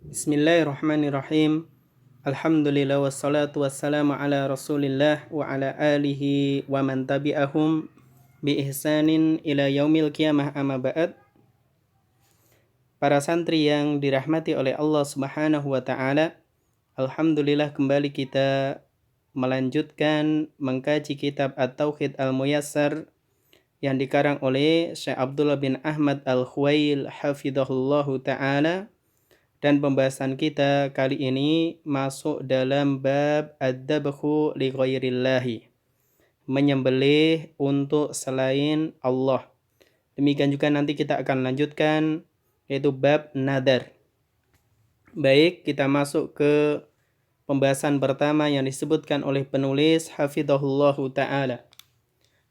Bismillahirrahmanirrahim. Alhamdulillah wassalatu wassalamu ala Rasulillah wa ala alihi wa man tabi'ahum bi ihsanin ila yaumil qiyamah amma ba'd. Para santri yang dirahmati oleh Allah Subhanahu wa taala, alhamdulillah kembali kita melanjutkan mengkaji kitab At-Tauhid Al-Muyassar yang dikarang oleh Syekh Abdullah bin Ahmad Al-Khuwail hafidhahullahu taala. Dan pembahasan kita kali ini masuk dalam bab ad-dabhu li ghairillahi, menyembelih untuk selain Allah. Demikian juga nanti kita akan lanjutkan yaitu bab nadar. Baik, kita masuk ke pembahasan pertama yang disebutkan oleh penulis hafidhahullahu ta'ala.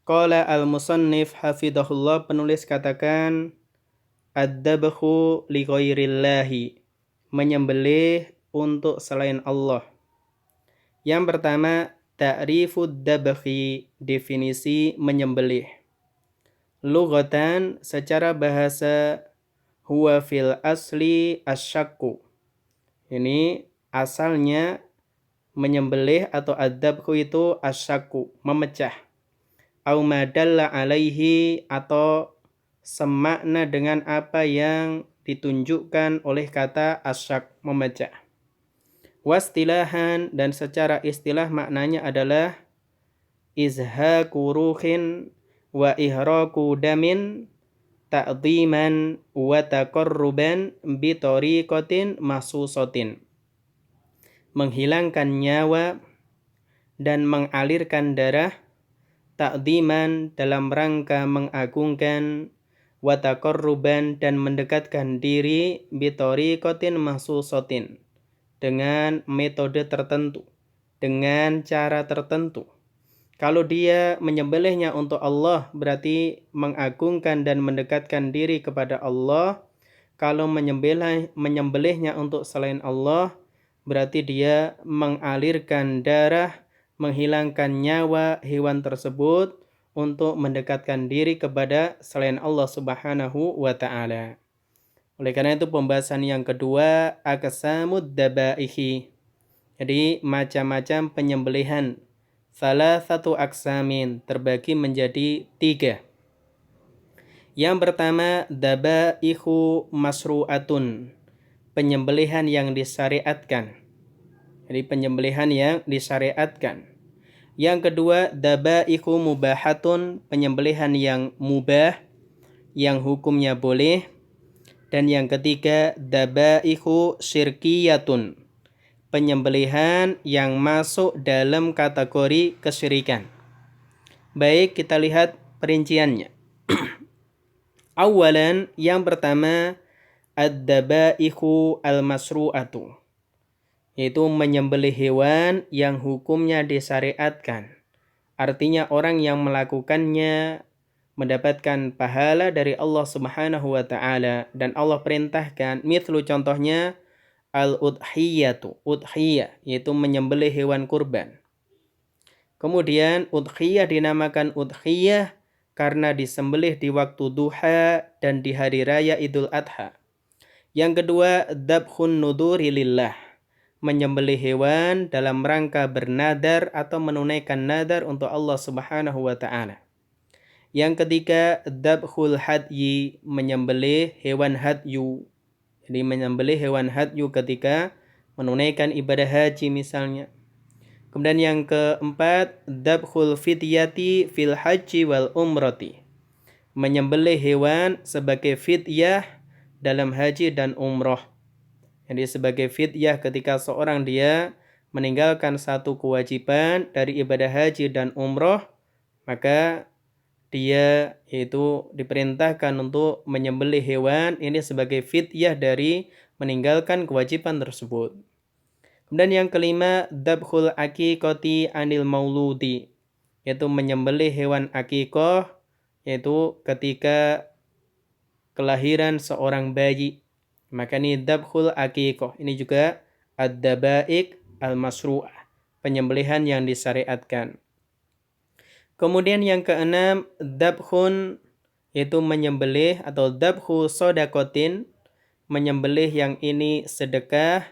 Qala al-musannif hafidhahullah, penulis katakan ad-dabhu li ghairillahi, menyembelih untuk selain Allah. Yang pertama, ta'rifud dabhi, definisi menyembelih. Lughatan, secara bahasa, huwa fil asli asyakku. Ini asalnya menyembelih atau ad-dabhu itu asyakku, memecah. Au madalla alaihi, atau semakna dengan apa yang ditunjukkan oleh kata asyak, memecah. Wastilahan, dan secara istilah maknanya adalah izhaku ruhin wa ihraku damin ta'dhiman wa taqarruban bi tariqatin mahsusatin. Menghilangkan nyawa dan mengalirkan darah, ta'dhiman dalam rangka mengagungkan, wa taqarruban dan mendekatkan diri, bi tariqatin mahsusatin dengan metode tertentu, dengan cara tertentu. Kalau dia menyembelihnya untuk Allah berarti mengagungkan dan mendekatkan diri kepada Allah. Kalau menyembelihnya untuk selain Allah berarti dia mengalirkan darah, menghilangkan nyawa hewan tersebut untuk mendekatkan diri kepada selain Allah Subhanahu wa ta'ala. Oleh karena itu pembahasan yang kedua, aqsamud dabaihi. Jadi macam-macam penyembelihan. Salah satu aqsamin, terbagi menjadi 3. Yang pertama, dabaihu masru'atun, penyembelihan yang disyariatkan. Jadi penyembelihan yang disyariatkan. Yang kedua, dabaihu mubahatun, penyembelihan yang mubah, yang hukumnya boleh. Dan yang ketiga, dabaihu syirkiyatun, penyembelihan yang masuk dalam kategori kesyirikan. Baik, kita lihat perinciannya. Awalan, yang pertama, ad-dabaihu al-masru'atu, yaitu menyembelih hewan yang hukumnya disyariatkan. Artinya orang yang melakukannya mendapatkan pahala dari Allah Subhanahu wa ta'ala. Dan Allah perintahkan, mithlu contohnya, al-udhiyatu, udhiyah, yaitu menyembelih hewan kurban. Kemudian udhiyah dinamakan udhiyah karena disembelih di waktu duha dan di hari raya Idul Adha. Yang kedua, dabhun nuduri lillah, menyembelih hewan dalam rangka bernadar atau menunaikan nadar untuk Allah Subhanahu wa ta'ala. Yang ketiga, dabhul hadyi, menyembelih hewan hadyu. Jadi menyembelih hewan hadyu ketika menunaikan ibadah haji misalnya. Kemudian yang keempat, dabhul fidyati fil haji wal umrati, menyembelih hewan sebagai fidyah dalam haji dan umroh. Jadi sebagai fidyah ketika seorang dia meninggalkan satu kewajiban dari ibadah haji dan umroh, maka dia itu diperintahkan untuk menyembelih hewan ini sebagai fidyah dari meninggalkan kewajiban tersebut. Kemudian yang kelima, dabhul aqiqati anil mauludi, yaitu menyembelih hewan aqiqah, yaitu ketika kelahiran seorang bayi. Maka ini dabhul aqiqah. Ini juga ad-dabaik al-masru'ah, penyembelihan yang disyariatkan. Kemudian yang keenam, dabhun, yaitu menyembelih atau dabhu sodakotin, menyembelih yang ini sedekah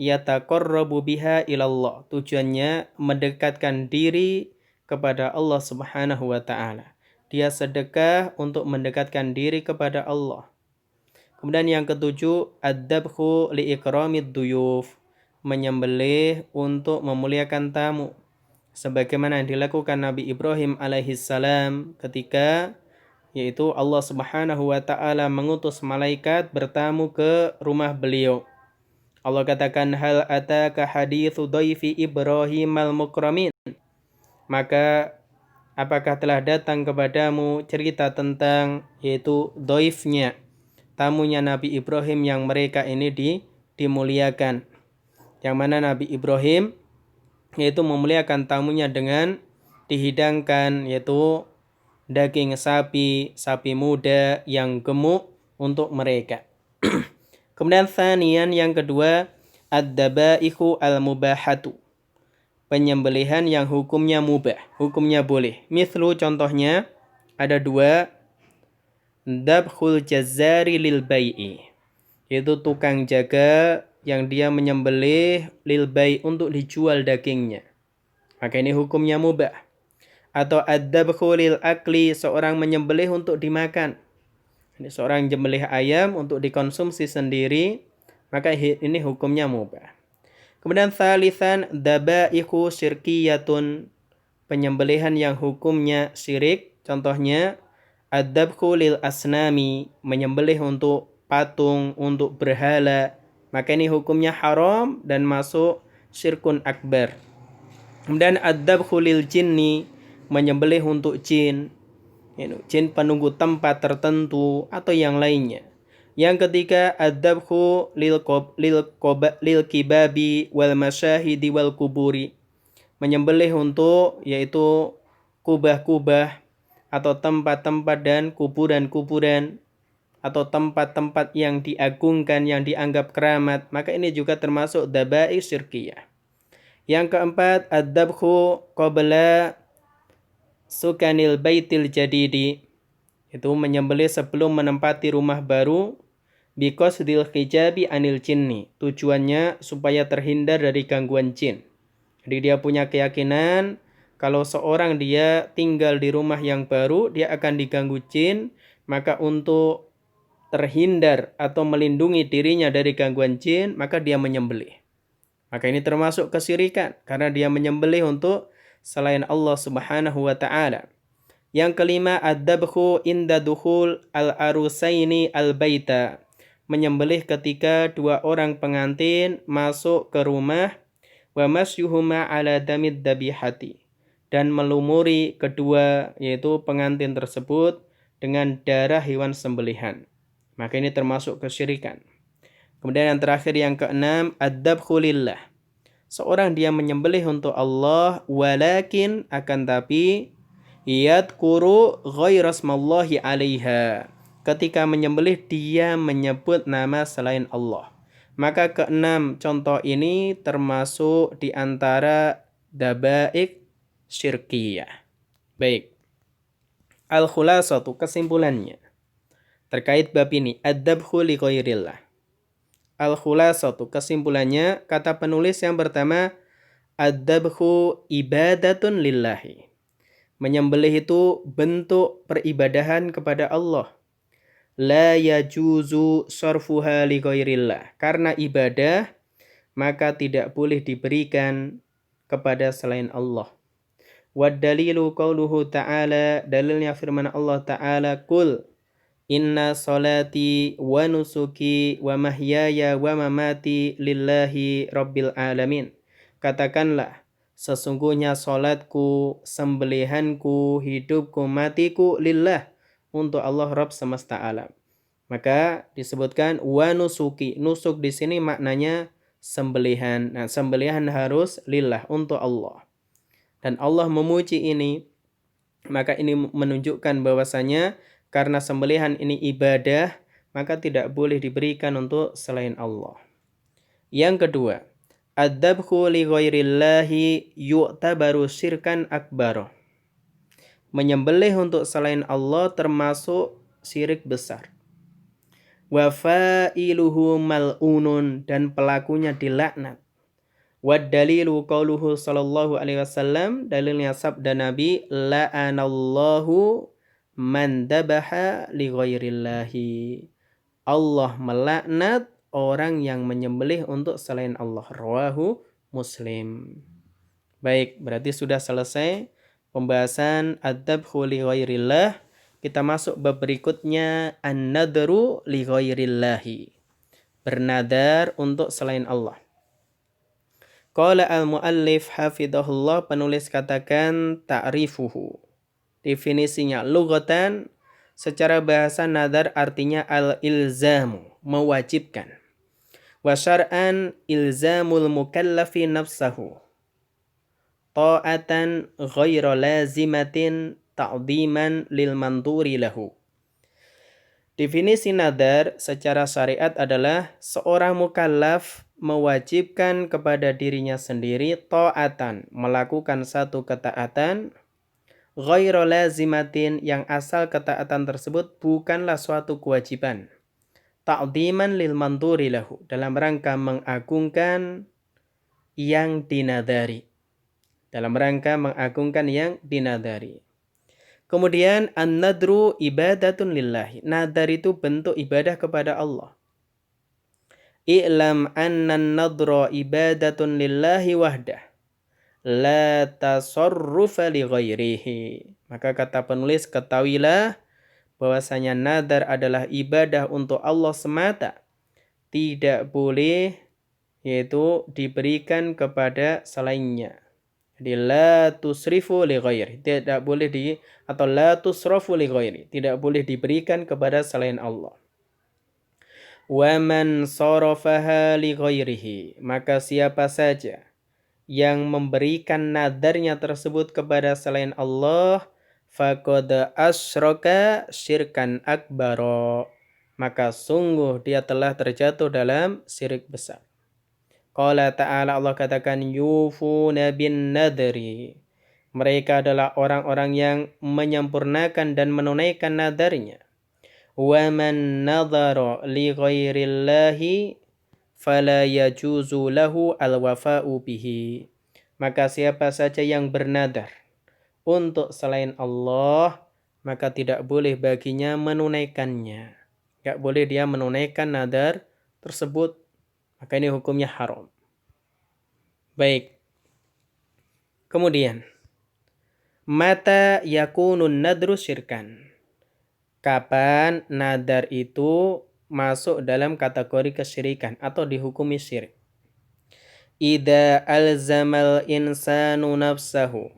yataqarrabu biha ilallah. Tujuannya mendekatkan diri kepada Allah Subhanahu wa taala. Dia sedekah untuk mendekatkan diri kepada Allah. Kemudian yang ketujuh, ad-dabhu li ikramid duyuf, menyembelih untuk memuliakan tamu. Sebagaimana yang dilakukan Nabi Ibrahim alaihissalam ketika yaitu Allah Subhanahu wa taala mengutus malaikat bertamu ke rumah beliau. Allah katakan hal ataka haditsu dhaifi Ibrahim al-mukramin. Maka apakah telah datang kepadamu cerita tentang yaitu dhaifnya, tamunya Nabi Ibrahim yang mereka ini dimuliakan. Yang mana Nabi Ibrahim yaitu memuliakan tamunya dengan dihidangkan yaitu daging sapi muda yang gemuk untuk mereka. Kemudian tsaniyan yang kedua, ad-dabaihu al-mubahatu. Penyembelihan yang hukumnya mubah, hukumnya boleh. Mislu contohnya ada dua, dabhul jazzari lil bai'i, yaitu tukang jaga yang dia menyembelih lil bai' untuk dijual dagingnya. Maka ini hukumnya mubah. Atau ad-dabhu lil akli, seorang menyembelih untuk dimakan. Ini seorang menyembelih ayam untuk dikonsumsi sendiri, maka ini hukumnya mubah. Kemudian tsalitsan dabaihu syirkiyatun, penyembelihan yang hukumnya syirik. Contohnya ad-dabhu lil asnami, menyembelih untuk patung, untuk berhala. Maka ini hukumnya haram dan masuk syirkun akbar. Kemudian ad-dabhu lil jinni, menyembelih untuk jin, jin penunggu tempat tertentu atau yang lainnya. Yang ketiga ad-dabhu lil kibabi wal masyahidi wal kuburi, menyembelih untuk yaitu kubah-kubah atau tempat-tempat dan kuburan-kuburan atau tempat-tempat yang diagungkan, yang dianggap keramat. Maka ini juga termasuk dabai syirkiyah. Yang keempat ad-dabhu qabla sukanil baitil jadidi, itu menyembelih sebelum menempati rumah baru, biqasdil hijabi anil jinni, tujuannya supaya terhindar dari gangguan jin. Jadi dia punya keyakinan kalau seorang dia tinggal di rumah yang baru, dia akan diganggu jin, maka untuk terhindar atau melindungi dirinya dari gangguan jin, maka dia menyembelih. Maka ini termasuk kesyirikan karena dia menyembelih untuk selain Allah Subhanahu wa taala. Yang kelima ad-dabhu inda dukhul al-arusaini al-baita, menyembelih ketika dua orang pengantin masuk ke rumah, wa masyuhuma ala damid dabihati, dan melumuri kedua yaitu pengantin tersebut dengan darah hewan sembelihan. Maka ini termasuk kesyirikan. Kemudian yang terakhir yang keenam ad-dabhu lillah, seorang dia menyembelih untuk Allah, walakin akan tapi yadkuru ghairasmallahi alaiha, ketika menyembelih dia menyebut nama selain Allah. Maka keenam contoh ini termasuk di antara dabaik syirkiyah. Baik. Al-khulasatu, kesimpulannya terkait bab ini, ad-dabhu li ghairillah. Al-khulasatu, kesimpulannya kata penulis yang pertama, ad-dabhu ibadatun lillahi, menyembelih itu bentuk peribadahan kepada Allah. La yajuzu sarfuha li ghairillah, karena ibadah maka tidak boleh diberikan kepada selain Allah. Wad dalilu qauluhu ta'ala, dalilnya firman Allah Ta'ala, Qul inna salati wa nusuki wa mahyaya wa mamati lillahi rabbil alamin. Katakanlah, sesungguhnya salatku, sembelihanku, hidupku, matiku lillah, untuk Allah Rabb semesta alam. Maka disebutkan wa nusuki. Nusuk di sini maknanya sembelihan. Nah, sembelihan harus lillah, untuk Allah. Dan Allah memuji ini, maka ini menunjukkan bahwasanya karena sembelihan ini ibadah, maka tidak boleh diberikan untuk selain Allah. Yang kedua, ad-dabhu li ghairillahi yu'tabaru syirkan akbar, menyembelih untuk selain Allah termasuk syirik besar. wa fa'iluhu mal'unun, dan pelakunya dilaknat. Wad dalilu qauluhu sallallahu alaihi wasallam, dalilnya sabda Nabi, la'anallahu man dabaha li ghairillahi. Allah melaknat orang yang menyembelih untuk selain Allah. Rawahu Muslim. Baik, berarti sudah selesai pembahasan adzabhu li ghairillah. Kita masuk bab berikutnya, an-nadru li ghairillahi. Bernadar untuk selain Allah. Qala al-muallif hafidhahullah, penulis katakan ta'rifuhu. Definisinya lughatan, secara bahasa nadar artinya al-ilzamu, mewajibkan. Wa syar'an ilzamul mukallafi nafsahu ta'atan ghaira lazimatin ta'dhiman lil manduri lahu. Definisi nadar secara syariat adalah seorang mukallaf mewajibkan kepada dirinya sendiri ta'atan, melakukan satu ketaatan, ghairu lazimatin, yang asal ketaatan tersebut bukanlah suatu kewajiban, ta'dhiman lil manduri lahu, dalam rangka mengagungkan yang dinadari. Dalam rangka mengagungkan yang dinadari. Kemudian an-nadru ibadatun lillahi. Nadar itu bentuk ibadah kepada Allah. I'lam anna an-nadra ibadatun lillahi wahdah. La tasarrufa li ghairihi. Maka kata penulis, ketahuilah bahwasanya nadar adalah ibadah untuk Allah semata. Tidak boleh yaitu diberikan kepada selainnya. Jadi la tusrifu li ghairi, tidak boleh atau la tusrafu li ghairi, tidak boleh diberikan kepada selain Allah. Wa man sarafaha li ghairihi, maka siapa saja yang memberikan nadarnya tersebut kepada selain Allah, faqad asyraka syirkan akbara, maka sungguh dia telah terjatuh dalam syirik besar. Qala ta'ala, Allah katakan, yufuna bin nadri. Mereka adalah orang-orang yang menyempurnakan dan menunaikan nadarnya. Wa man nadhara li ghairillahi fala yajuzu lahu al-wafa'u bihi. Maka siapa saja yang bernadar untuk selain Allah, maka tidak boleh baginya menunaikannya. Tidak boleh dia menunaikan nadar tersebut. Maka ini hukumnya haram. Baik. Kemudian, mata yakunun nadru syirkan. Kapan nadar itu masuk dalam kategori kesyirikan atau dihukumi syirik? Idza alzamal insanu nafsahu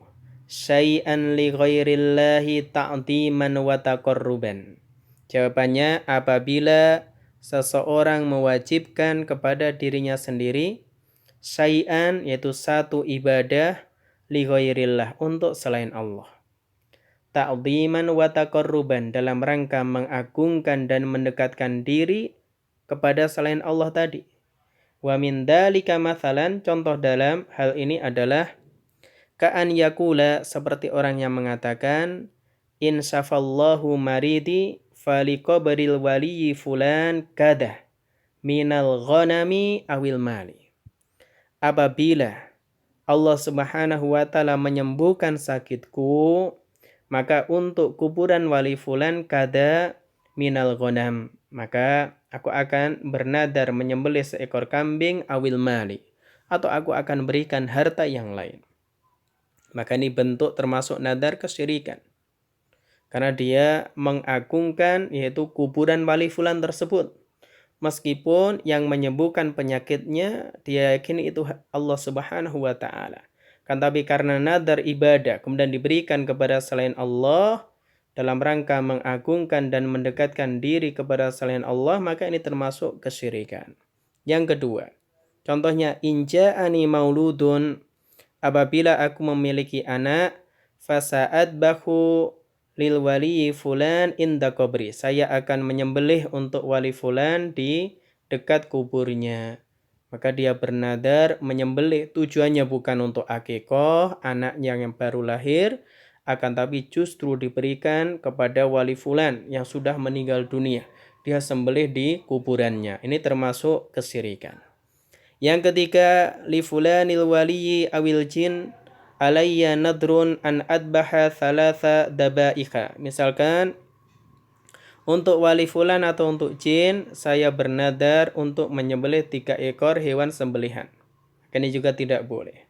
syai'an li ghairillahi ta'dhiman wa taqarruban. Jawabannya, apabila seseorang mewajibkan kepada dirinya sendiri syai'an, yaitu satu ibadah, li ghairillah, untuk selain Allah, ta'dhiman wa taqarruban, dalam rangka mengagungkan dan mendekatkan diri kepada selain Allah tadi. Wa min dzalika mathalan, contoh dalam hal ini adalah ka'an yakula, seperti orang yang mengatakan, in syafallahu maridi faliqabril waliyyi fulan kadah minal ghanami awil mali. Apabila Allah Subhanahu wa ta'ala menyembuhkan sakitku, maka untuk kuburan wali fulan kada minal ghanam, maka aku akan bernadar menyembelih seekor kambing awil mali, atau aku akan berikan harta yang lain. Maka ini bentuk termasuk nadar kesyirikan. Karena dia mengagungkan yaitu kuburan wali fulan tersebut. Meskipun yang menyembuhkan penyakitnya dia yakini itu Allah Subhanahu wa ta'ala. Kan tapi karena nadar ibadah kemudian diberikan kepada selain Allah dalam rangka mengagungkan dan mendekatkan diri kepada selain Allah, maka ini termasuk kesyirikan. Yang kedua, contohnya, inja'ani mauludun, apabila aku memiliki anak, fasa'ad bahu lil wali fulan inda qabri, saya akan menyembelih untuk wali fulan di dekat kuburnya. Maka dia bernadar menyembelih, tujuannya bukan untuk akikoh anaknya yang baru lahir, akan tapi justru diberikan kepada wali fulan yang sudah meninggal dunia. dia sembelih di kuburannya. Ini termasuk kesyirikan. Yang ketiga, li fulanil waliyyi awil jin alayya nadrun an adbaha thalatha dabaika. Misalkan untuk wali fulan atau untuk jin, saya bernadar untuk menyembelih 3 ekor hewan sembelihan. Ini juga tidak boleh.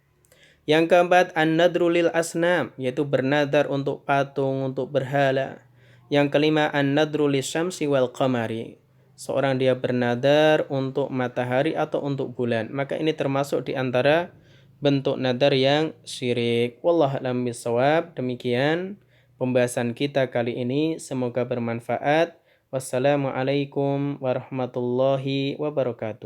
Yang keempat, an-nadru lil asnam, yaitu bernadar untuk patung, untuk berhala. Yang kelima, an-nadru lisyamsi wal qamari. Seorang dia bernadar untuk matahari atau untuk bulan. Maka ini termasuk di antara bentuk nadar yang syirik. Wallahu a'lam bishawab. Demikian pembahasan kita kali ini. Semoga bermanfaat. Wassalamualaikum warahmatullahi wabarakatuh.